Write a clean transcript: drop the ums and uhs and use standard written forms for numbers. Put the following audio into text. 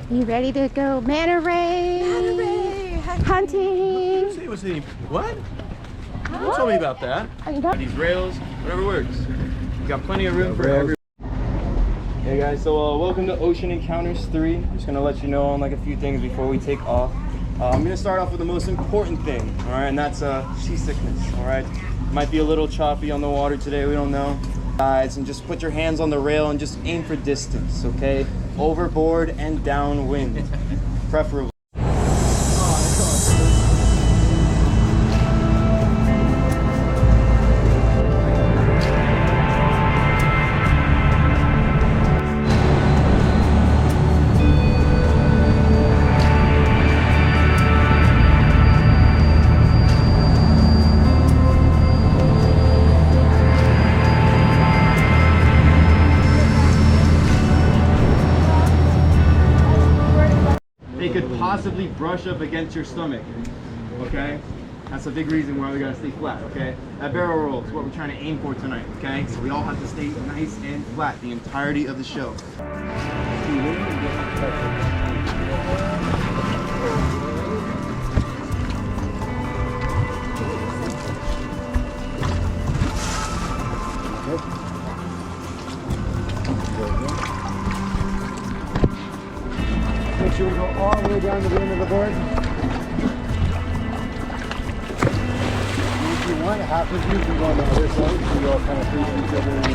You ready to go manta ray? Hunting. Say what's the what? Don't tell me about that. These rails, whatever works. We got plenty of room for everyone. Hey guys, so welcome to Ocean Encounters 3. I'm just gonna let you know on like a few things before we take off. I'm gonna start off with the most important thing, all right, and that's seasickness. All right, might be a little choppy on the water today. We don't know, guys, and just put your hands on the rail and just aim for distance, okay? Overboard and downwind, preferably. They could possibly brush up against your stomach, okay? That's a big reason why we gotta stay flat, okay? That barrel roll is what we're trying to aim for tonight, okay? So we all have to stay nice and flat the entirety of the show. Make sure we go all the way down to the end of the board. If you want, half of you can go on the other side, so you all kind of face each other in the